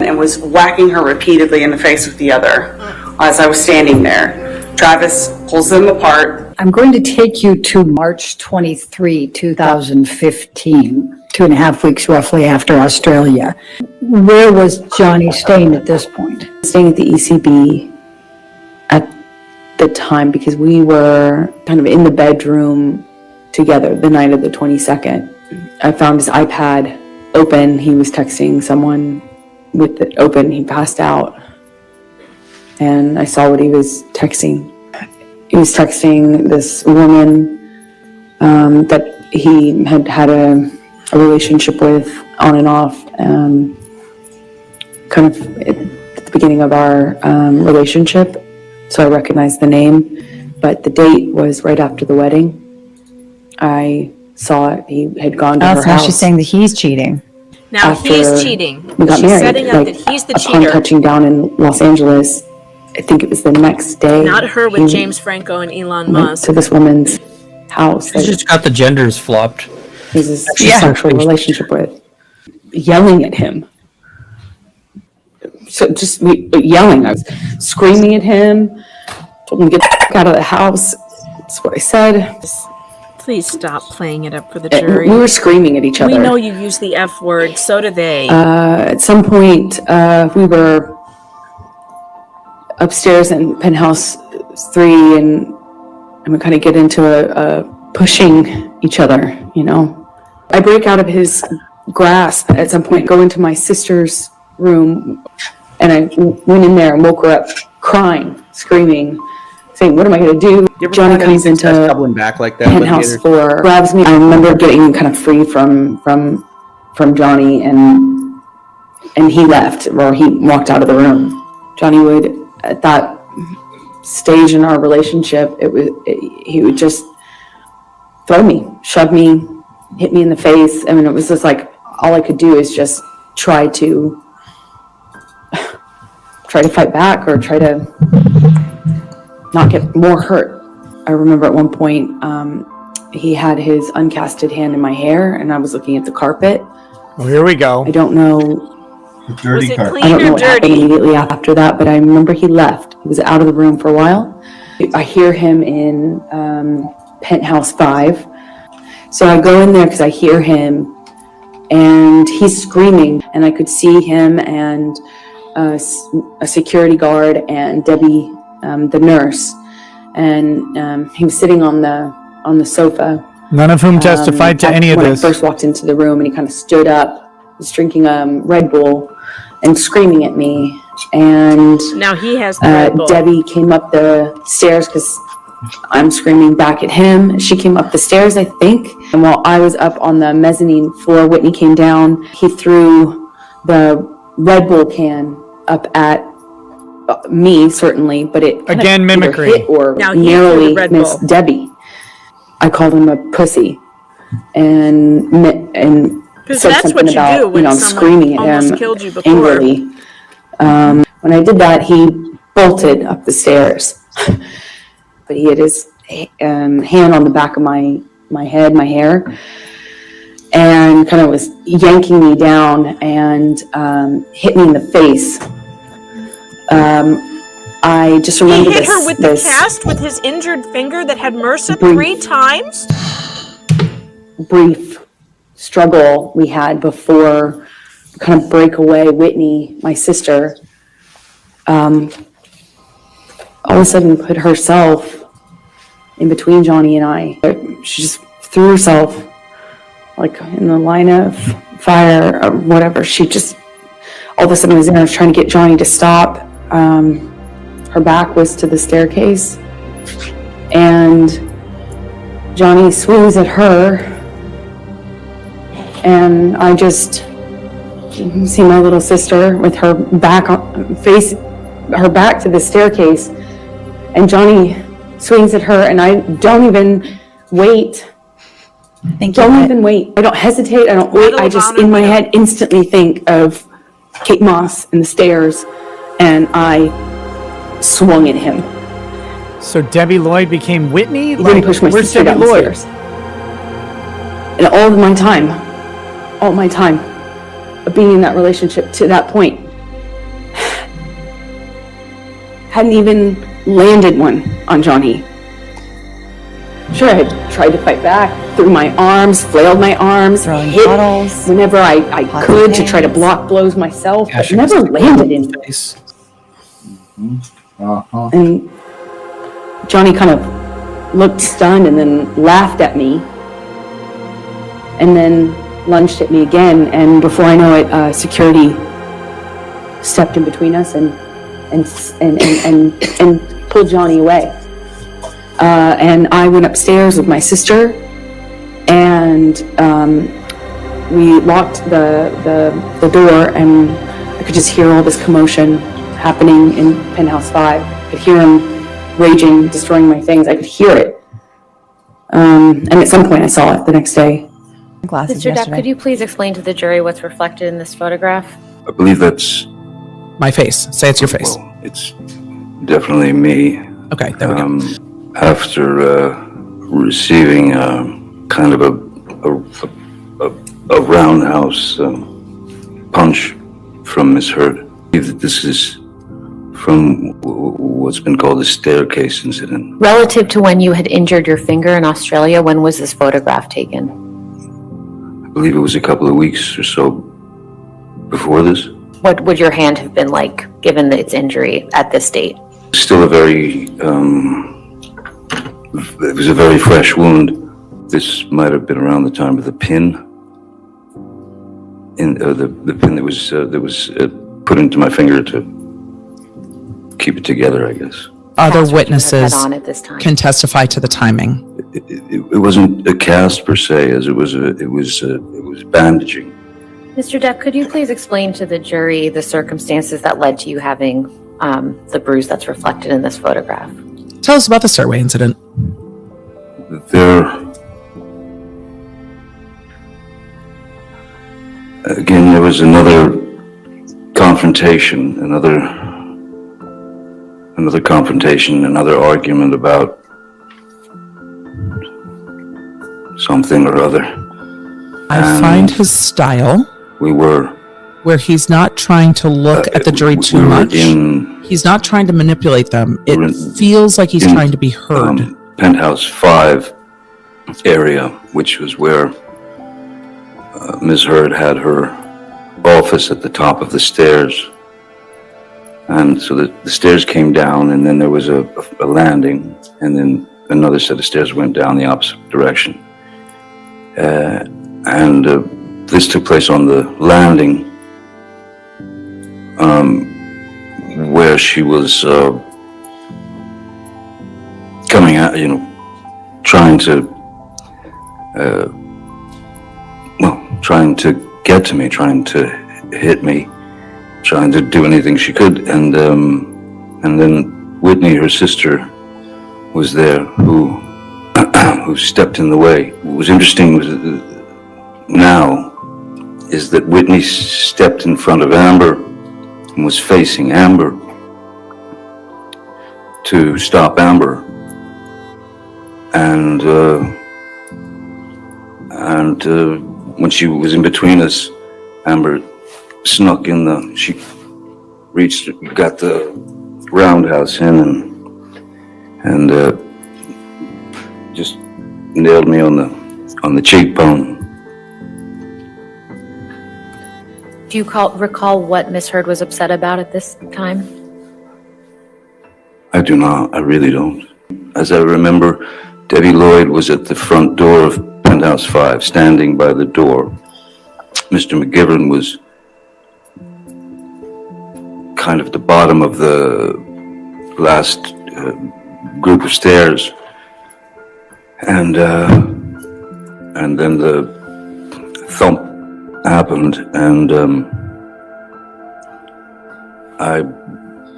and was whacking her repeatedly in the face with the other as I was standing there. Travis pulls them apart. I'm going to take you to March 23, 2015, 2.5 weeks roughly after Australia. Where was Johnny staying at this point? Staying at the ECB at the time because we were kind of in the bedroom together the night of the 22nd. I found his iPad open. He was texting someone with it open. He passed out. And I saw what he was texting. He was texting this woman that he had had a relationship with on and off, kind of at the beginning of our relationship. So I recognized the name, but the date was right after the wedding. I saw it. He had gone to her house. She's saying that he's cheating. Now he's cheating. We got She's married. setting up that he's the upon cheater. touching down in Los Angeles, I think it was the next day. Not her with James Franco and Elon went Musk. to this woman's house. She's just got the genders flopped. He was a sexual relationship with, yelling at him. So just yelling. I was screaming at him. Told him to get the fuck out of the house. That's what I said. Please stop playing it up for the jury. We were screaming at each other. We know you use the F word, so do they. At some point, we were upstairs in penthouse 3, and we kind of get into a pushing each other, you know. I break out of his grasp at some point, go into my sister's room, and I went in there and woke her up crying, screaming, saying, what am I going to do? Johnny comes into doubling back like that. penthouse 4, grabs me. I remember getting kind of free from Johnny, and he left, or he walked out of the room. Johnny would, at that stage in our relationship, he would just throw me, shove me, hit me in the face. I mean, it was just like, all I could do is just try to fight back, or try to not get more hurt. I remember at one point, he had his uncasted hand in my hair, and I was looking at the carpet. Well, here we go. I don't know. Was it clean I don't know or what happened dirty? immediately after that, but I remember he left. He was out of the room for a while. I hear him in penthouse 5. So I go in there because I hear him, and he's screaming, and I could see him and a security guard and Debbie, the nurse, and he was sitting on the sofa. None of whom testified to any of when this. I first walked into the room, and he kind of stood up, was drinking Red Bull, and screaming at me. And Now he has the Red Bull. Debbie came up the stairs because I'm screaming back at him. She came up the stairs, I think. And while I was up on the mezzanine floor, Whitney came down. He threw the Red Bull can up at me, certainly, but it kind Again, of mimicry. either hit or Now he threw the narrowly Red missed Bull. Debbie. I called him a pussy, and Because said that's something what you about, do when I'm someone screaming at almost him killed you before. angrily. When I did that, he bolted up the stairs, but he had his hand on the back of my head, my hair, and kind of was yanking me down and hit me in the face. I just remember He hit this, her with the cast with his injured finger that had MRSA Brief. 3 times? brief struggle we had before kind of break away. Whitney, my sister, all of a sudden put herself in between Johnny and I. She just threw herself like in the line of fire or whatever. She just all of a sudden was in there trying to get Johnny to stop. Her back was to the staircase, and Johnny swings at her, and I just see my little sister with her back her back to the staircase, and Johnny swings at her, and I don't even wait. Don't even wait. I don't hesitate. I don't wait. I just, in my head, instantly think of Kate Moss and the stairs, and I swung at him. So Debbie Lloyd became Whitney? He didn't push my where's sister Debbie Lloyd? downstairs. And all my time of being in that relationship to that point, hadn't even landed one on Johnny. Sure, I had tried to fight back, threw my arms, flailed my arms, Throwing hit bottles, whenever I pots could and to try to pans. block blows myself, but Ashing never was landed in. face. And Johnny kind of looked stunned and then laughed at me, and then lunged at me again. And before I know it, security stepped in between us and pulled Johnny away. And I went upstairs with my sister, and we locked the door, and I could just hear all this commotion happening in Penthouse 5. I could hear him raging, destroying my things. I could hear it. And at some point I saw it the next day. Glasses Mr. Depp, yesterday. could you please explain to the jury what's reflected in this photograph? I believe that's, My face. Say it's your face. well, it's definitely me. Okay, there we go. After receiving kind of a roundhouse punch from Miss Heard. I believe that this is from what's been called the staircase incident. Relative to when you had injured your finger in Australia, when was this photograph taken? I believe it was a couple of weeks or so before this. What would your hand have been like, given its injury at this date? Still a very, it was a very fresh wound. This might have been around the time of the pin, the pin that was put into my finger to keep it together, I guess. Other That's what you have witnesses had on at this time. can testify to the timing. It wasn't a cast per se, as it was bandaging. Mr. Depp, could you please explain to the jury the circumstances that led to you having the bruise that's reflected in this photograph? Tell us about the stairway incident. There was another confrontation, another argument about something or other. I find his style We were where he's not trying to look at the jury too much. He's not trying to manipulate them. It feels like he's trying to be heard. Penthouse 5 area, which was where Ms. Heard had her office at the top of the stairs. And so the stairs came down, and then there was a landing, and then another set of stairs went down the opposite direction. This took place on the landing, where she was coming out, trying to get to me, trying to hit me, trying to do anything she could, and then Whitney, her sister, was there, who stepped in the way. What was interesting now is that Whitney stepped in front of Amber and was facing Amber to stop Amber, and when she was in between us, Amber snuck in she got the roundhouse in and just nailed me on the cheekbone. Do you recall what Miss Heard was upset about at this time? I do not. I really don't. As I remember, Debbie Lloyd was at the front door of Penthouse 5, standing by the door. Mr. McGivern was kind of at the bottom of the last group of stairs, and then the thump happened, and I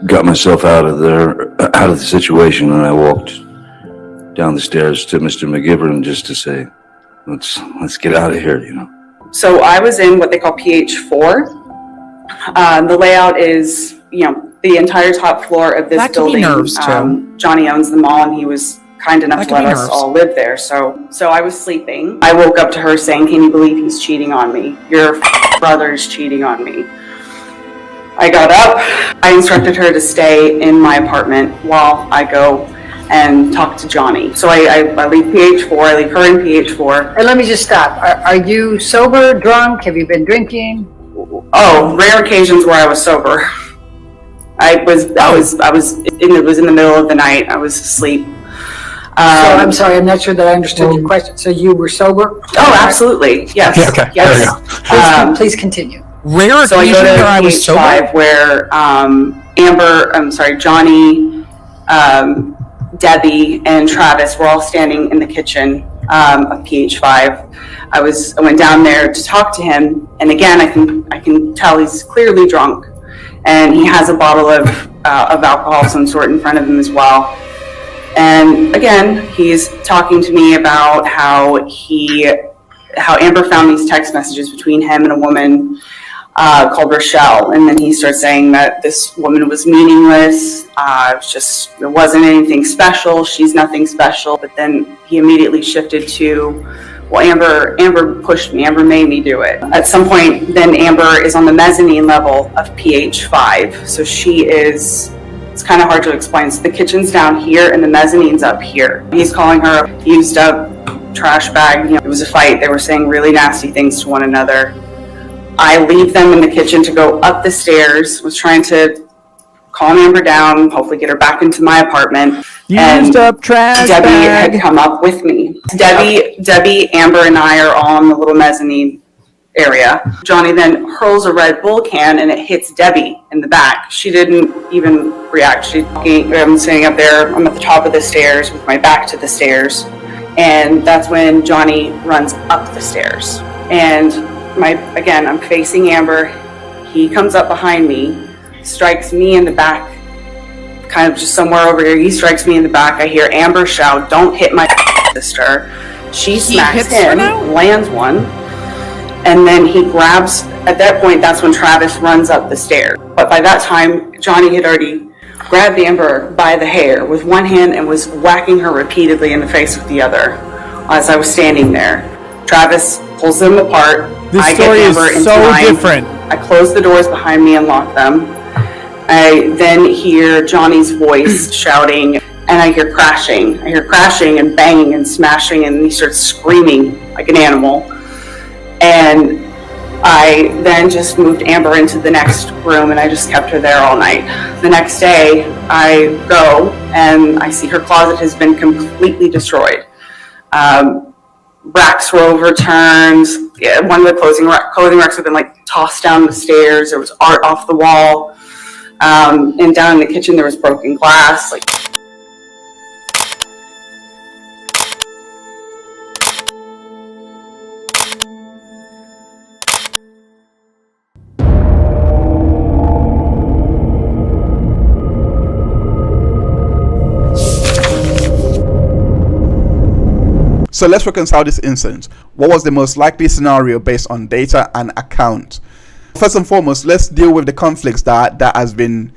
got myself out of the situation, and I walked down the stairs to Mr. McGivern just to say, let's get out of here, So I was in what they call PH4. The layout is, the entire top floor of this That could be building. nerves, too. Johnny owns the mall, and he was kind enough That to could let be us nerves. all live there. So I was sleeping. I woke up to her saying, "Can you believe he's cheating on me? Your brother's cheating on me." I got up. I instructed her to stay in my apartment while I go and talk to Johnny. So I leave PH4, I leave her in PH4. And let me just stop. Are you sober, drunk? Have you been drinking? Oh, rare occasions where I was sober. It was in the middle of the night. I was asleep. So I'm sorry, I'm not sure that I understood your question. So you were sober? Oh, absolutely. Yes. Yeah, okay. Yes. Please continue. Rare So I occasion go to where I was sober. PH5 where Johnny, Debbie, and Travis were all standing in the kitchen of PH5. I went down there to talk to him, and again, I can tell he's clearly drunk, and he has a bottle of alcohol of some sort in front of him as well. And again, he's talking to me about how Amber found these text messages between him and a woman called Rochelle, and then he starts saying that this woman was meaningless. There wasn't anything special. She's nothing special. But then he immediately shifted to, well, Amber pushed me. Amber made me do it. At some point, then Amber is on the mezzanine level of PH5, so she is. It's kind of hard to explain. So the kitchen's down here and the mezzanine's up here. He's calling her a used up trash bag. It was a fight. They were saying really nasty things to one another. I leave them in the kitchen to go up the stairs, was trying to calm Amber down, hopefully get her back into my apartment. Used up trash Debbie bag. had come up with me. Debbie, Amber, and I are all in the little mezzanine area. Johnny then hurls a Red Bull can and it hits Debbie in the back. She didn't even react. I'm sitting up there, I'm at the top of the stairs with my back to the stairs, and that's when Johnny runs up the stairs. And I'm facing Amber. He comes up behind me, strikes me in the back, kind of just somewhere over here. He strikes me in the back. I hear Amber shout, "Don't hit my sister." She smacks him, lands one. And then he grabs, at that point, that's when Travis runs up the stairs. But by that time, Johnny had already grabbed Amber by the hair with one hand and was whacking her repeatedly in the face with the other as I was standing there. Travis pulls them apart. This story is so different. I close the doors behind me and lock them. I then hear Johnny's voice shouting, and I hear crashing. I hear crashing and banging and smashing, and he starts screaming like an animal. And I then just moved Amber into the next room, and I just kept her there all night. The next day, I go and I see her closet has been completely destroyed. Racks were overturned. Yeah, one of the clothing racks had been tossed down the stairs. There was art off the wall. And down in the kitchen, there was broken glass. So let's reconcile this incident. What was the most likely scenario based on data and account? First and foremost, let's deal with the conflicts that has been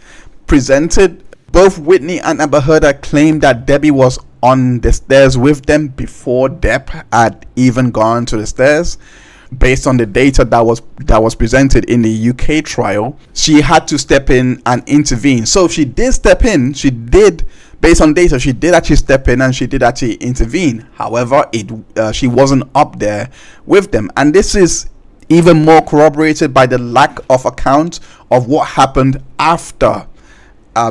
presented. Both Whitney and Amber Heard claimed that Debbie was on the stairs with them before Depp had even gone to the stairs. Based on the data that was presented in the UK trial, she had to step in and intervene. So she did step in. Based on data, she did actually step in and she did actually intervene. However, she wasn't up there with them. And this is even more corroborated by the lack of account of what happened after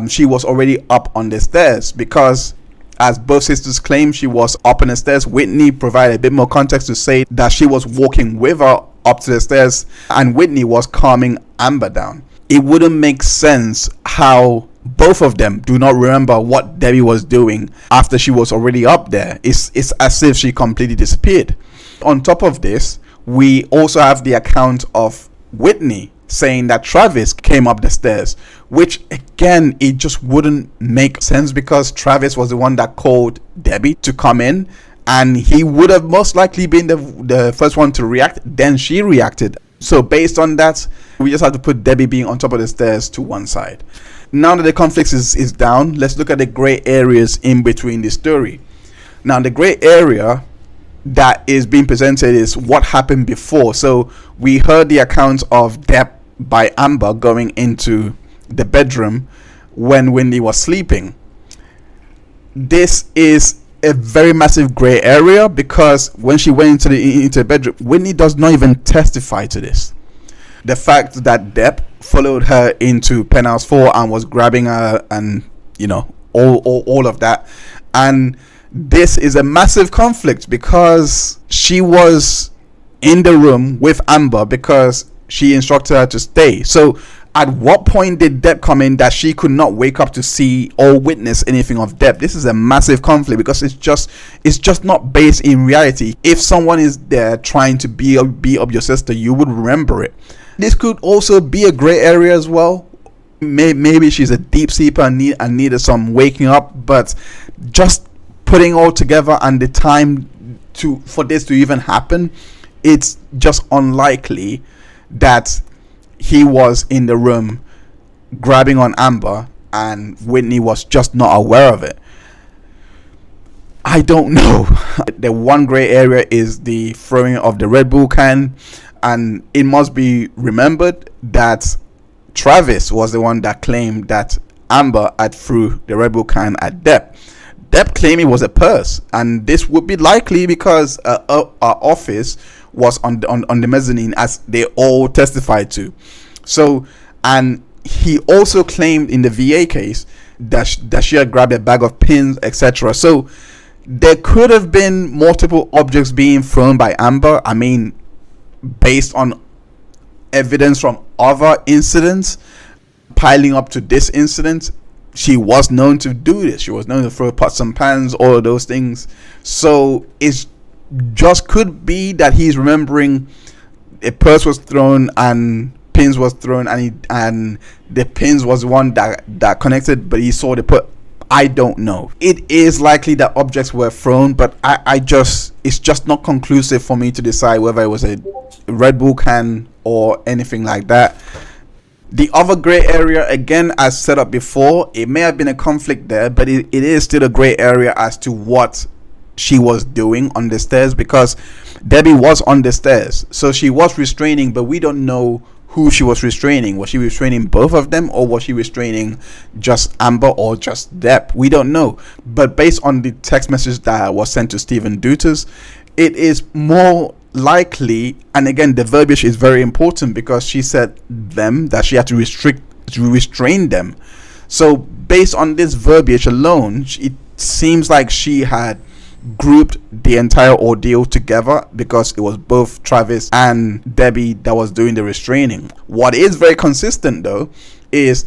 she was already up on the stairs. Because as both sisters claim, she was up on the stairs. Whitney provided a bit more context to say that she was walking with her up to the stairs and Whitney was calming Amber down. It wouldn't make sense how both of them do not remember what Debbie was doing after she was already up there. It's as if she completely disappeared. On top of this, we also have the account of Whitney saying that Travis came up the stairs, which again, it just wouldn't make sense because Travis was the one that called Debbie to come in and he would have most likely been the first one to react. Then she reacted. So based on that, we just have to put Debbie being on top of the stairs to one side. Now that the conflict is down, let's look at the gray areas in between the story. Now the gray area that is being presented is what happened before. So we heard the account of Depp by Amber going into the bedroom when Whitney was sleeping. This is a very massive gray area because when she went into the bedroom, Whitney does not even testify to this. The fact that Depp followed her into penthouse 4 and was grabbing her, and all of that, and this is a massive conflict because she was in the room with Amber because she instructed her to stay. So at what point did Depp come in that she could not wake up to see or witness anything of Depp? This is a massive conflict because it's just not based in reality. If someone is there trying to be up your sister, you would remember it. This could also be a gray area as well. Maybe she's a deep sleeper and needed some waking up, but just putting all together and the time for this to even happen, it's just unlikely that he was in the room grabbing on Amber and Whitney was just not aware of it. I don't know. The one gray area is the throwing of the Red Bull can, and it must be remembered that Travis was the one that claimed that Amber had threw the Red Bull can at Depp. Depp claimed it was a purse, and this would be likely because our office was on the mezzanine, as they all testified to. So, and he also claimed in the VA case that she had grabbed a bag of pins, etc. So there could have been multiple objects being thrown by Amber. I mean, based on evidence from other incidents piling up to this incident, she was known to do this. She was known to throw pots and pans, all of those things. So it's just could be that he's remembering a purse was thrown and pins was thrown, and the pins was the one that connected, but he saw the put. I don't know. It is likely that objects were thrown, but it's just not conclusive for me to decide whether it was a Red Bull can or anything like that. The other gray area, again, as set up before, it may have been a conflict there, but it is still a gray area as to what she was doing on the stairs, because Debbie was on the stairs, so she was restraining, but we don't know who she was restraining. Was she restraining both of them, or was she restraining just Amber or just Depp? We don't know. But based on the text message that was sent to Stephen Dutas, it is more likely, and again the verbiage is very important because she said them, that she had to restrain them. So based on this verbiage alone, it seems like she had grouped the entire ordeal together because it was both Travis and Debbie that was doing the restraining. What is very consistent though is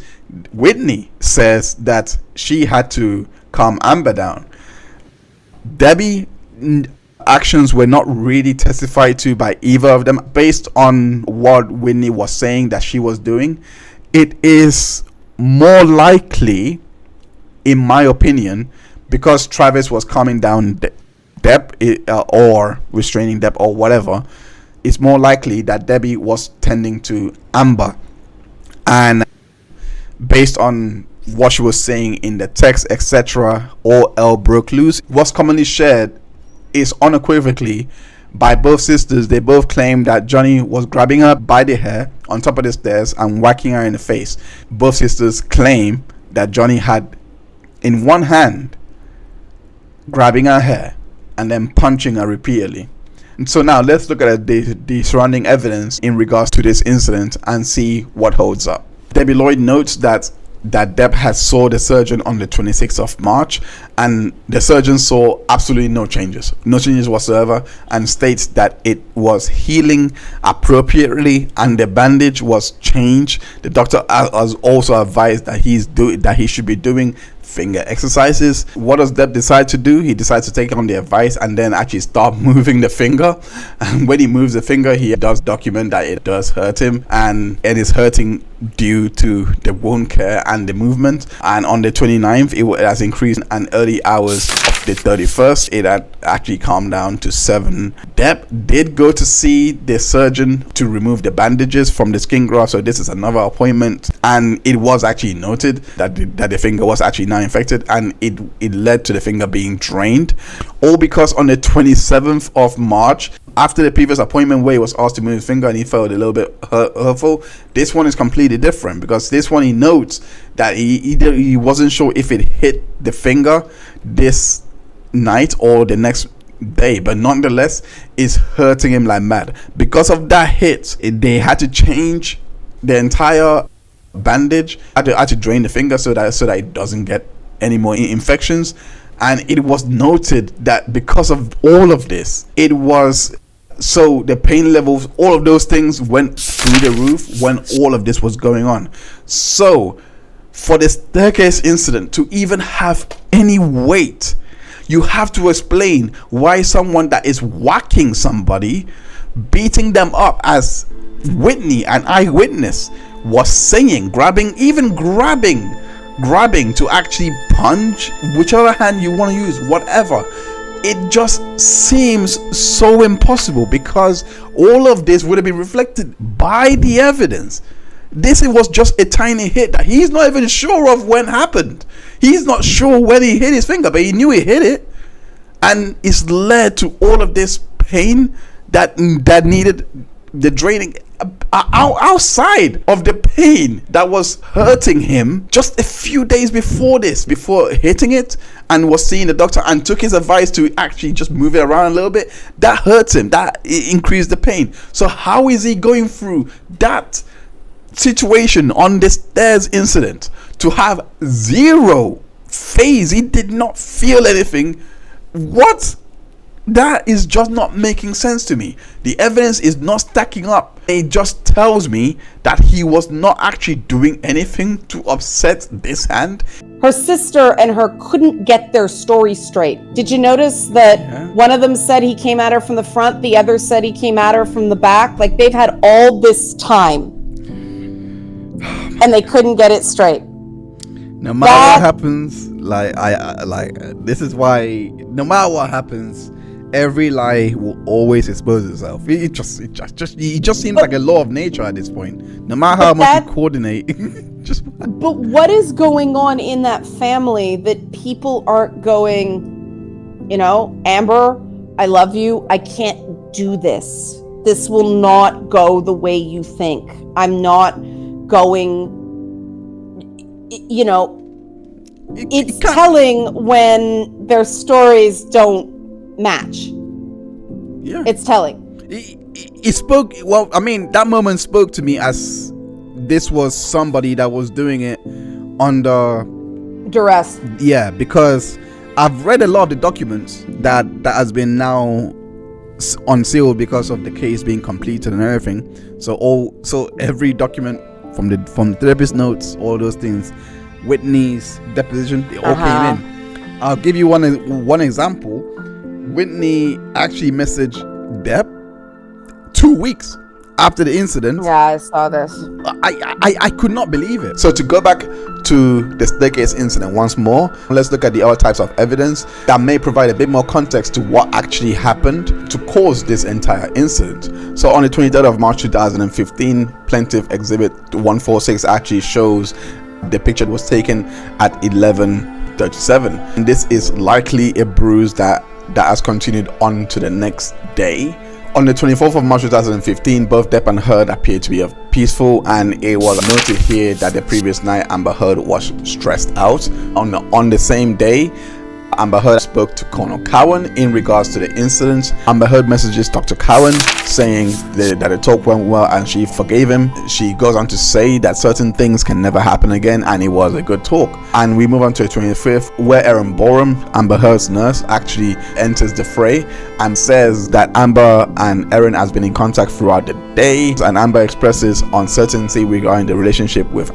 Whitney says that she had to calm Amber down. Debbie actions were not really testified to by either of them. Based on what Whitney was saying that she was doing, it is more likely, in my opinion, because Travis was calming down Depp or restraining Depp or whatever, it's more likely that Debbie was tending to Amber. And based on what she was saying in the text, etc., all hell broke loose. What's commonly shared is unequivocally by both sisters. They both claim that Johnny was grabbing her by the hair on top of the stairs and whacking her in the face. Both sisters claim that Johnny had in one hand grabbing her hair and then punching her repeatedly. And so now let's look at the surrounding evidence in regards to this incident and see what holds up. Debbie Lloyd notes that Depp had saw the surgeon on the 26th of March, and the surgeon saw absolutely no changes whatsoever, and states that it was healing appropriately and the bandage was changed. The doctor has also advised that he should be doing finger exercises. What does Depp decide to do? He decides to take on the advice and then actually start moving the finger. And when he moves the finger, he does document that it does hurt him, and it is hurting due to the wound care and the movement. And on the 29th, it has increased in early hours of the 31st, it had actually calmed down to 7. Depp did go to see the surgeon to remove the bandages from the skin graft, so this is another appointment, and it was actually noted that the finger was actually now infected, and it led to the finger being drained, all because on the 27th of March, after the previous appointment where he was asked to move his finger and he felt a little bit hurtful, this one is completely different, because this one he notes that he wasn't sure if it hit the finger this night or the next day, but nonetheless it's hurting him like mad. Because of that hit, they had to change the entire bandage, had to drain the finger so that it doesn't get any more infections. And it was noted that because of all of this, so the pain levels, all of those things went through the roof when all of this was going on. So for the staircase incident to even have any weight, you have to explain why someone that is whacking somebody, beating them up, as Whitney, an eyewitness, was saying, grabbing to actually punch, whichever hand you want to use, whatever. It just seems so impossible, because all of this would have been reflected by the evidence. This was just a tiny hit that he's not even sure of when happened. He's not sure when he hit his finger, but he knew he hit it, and it's led to all of this pain that needed the draining outside of the pain that was hurting him just a few days before hitting it, and was seeing the doctor and took his advice to actually just move it around a little bit. That hurt him, that increased the pain. So how is he going through that situation on the stairs incident to have zero phase? He did not feel anything. What? That is just not making sense to me. The evidence is not stacking up. It just tells me that he was not actually doing anything to upset this hand. Her sister and her couldn't get their story straight. Did you notice that one of them said he came at her from the front, the other said he came at her from the back? Like, they've had all this time and they couldn't get it straight. No matter what happens, this is why no matter what happens, every lie will always expose itself. It just seems like a law of nature at this point. No matter how much you coordinate, But what is going on in that family that people aren't going, Amber, I love you. I can't do this. This will not go the way you think. I'm not going, it's telling when their stories don't match. Yeah, it's telling. It spoke. Well, I mean, that moment spoke to me as this was somebody that was doing it under duress. Yeah, because I've read a lot of the documents that has been now unsealed because of the case being completed and everything. So every document from the therapist notes, all those things, Whitney's deposition, they all came in. I'll give you one example. Whitney actually messaged Depp 2 weeks after the incident. Yeah, I saw this. I could not believe it. So to go back to the staircase incident once more, let's look at the other types of evidence that may provide a bit more context to what actually happened to cause this entire incident. So on the 23rd of March 2015, Plaintiff Exhibit 146 actually shows the picture was taken at 11:37, and this is likely a bruise that has continued on to the next day. On the 24th of March 2015, both Depp and Heard appeared to be peaceful, and it was noted here that the previous night Amber Heard was stressed out. On the same day, Amber Heard spoke to Colonel Cowan in regards to the incident. Amber Heard messages Dr. Cowan saying that the talk went well and she forgave him. She goes on to say that certain things can never happen again and it was a good talk. And we move on to the 25th, where Erin Borum, Amber Heard's nurse, actually enters the fray and says that Amber and Erin has been in contact throughout the day, and Amber expresses uncertainty regarding the relationship with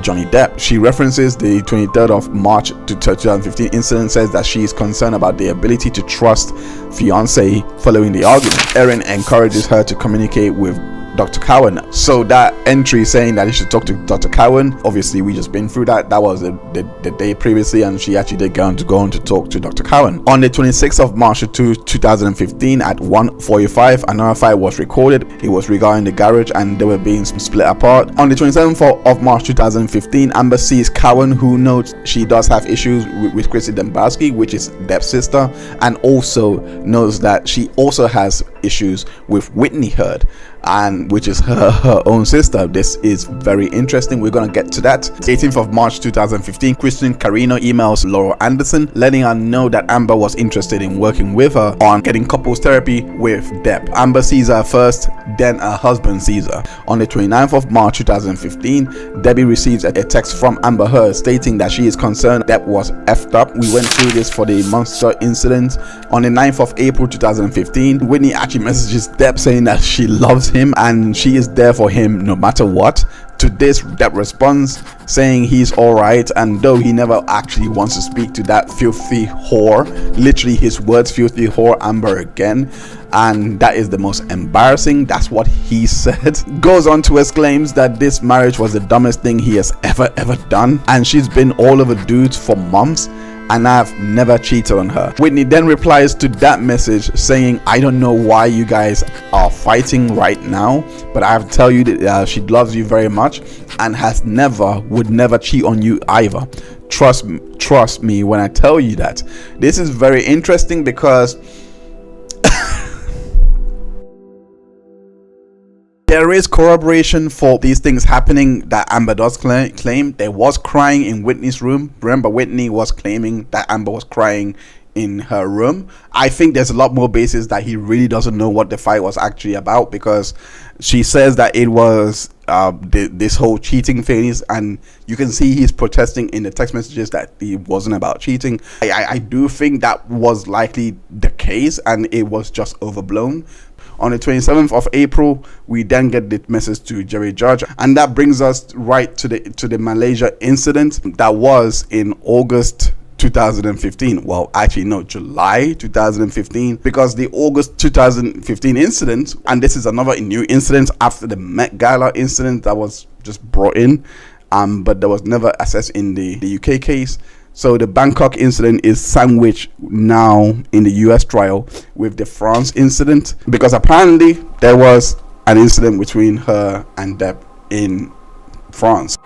Johnny Depp. She references the 23rd of March 2015 incident, says that she is concerned about the ability to trust fiance following the argument. Erin encourages her to communicate with Dr. Cowan. So that entry saying that he should talk to Dr. Cowan, obviously we just been through that. That was the day previously, and she actually did go on to talk to Dr. Cowan. On the 26th of March 2015 at 1:45, another fight was recorded. It was regarding the garage, and they were being split apart. On the 27th of March 2015, Amber sees Cowan, who notes she does have issues with Chrissy Dembowski, which is Depp's sister, and also knows that she also has issues with Whitney Heard, and which is her own sister. This is very interesting. We're going to get to that. 18th of March 2015, Kristen Carino emails Laura Anderson, letting her know that Amber was interested in working with her on getting couples therapy with Depp. Amber sees her first, then her husband sees her. On the 29th of March 2015, Debbie receives a text from Amber Heard stating that she is concerned Depp was effed up. We went through this for the monster incident. On the 9th of April 2015, Whitney actually messages Depp saying that she loves him and she is there for him no matter what. To this, Depp responds saying he's alright, and though he never actually wants to speak to that filthy whore, literally his words, filthy whore, Amber again, and that is the most embarrassing. That's what he said. Goes on to exclaims that this marriage was the dumbest thing he has ever done, and she's been all over dudes for months and I've never cheated on her. Whitney then replies to that message saying, I don't know why you guys are fighting right now, but I have to tell you that she loves you very much and would never cheat on you either. Trust me when I tell you that. This is very interesting because there is corroboration for these things happening that Amber does claim. There was crying in Whitney's room. Remember, Whitney was claiming that Amber was crying in her room. I think there's a lot more basis that he really doesn't know what the fight was actually about, because she says that it was this whole cheating phase, and you can see he's protesting in the text messages that it wasn't about cheating. I do think that was likely the case and it was just overblown. On the 27th of April, we then get the message to Jerry Judge, and that brings us right to the Malaysia incident that was in August 2015. Well, actually no, July 2015, because the August 2015 incident, and this is another new incident after the Met Gala incident that was just brought in, but that was never assessed in the UK case. So the Bangkok incident is sandwiched now in the US trial with the France incident, because apparently there was an incident between her and Depp in France.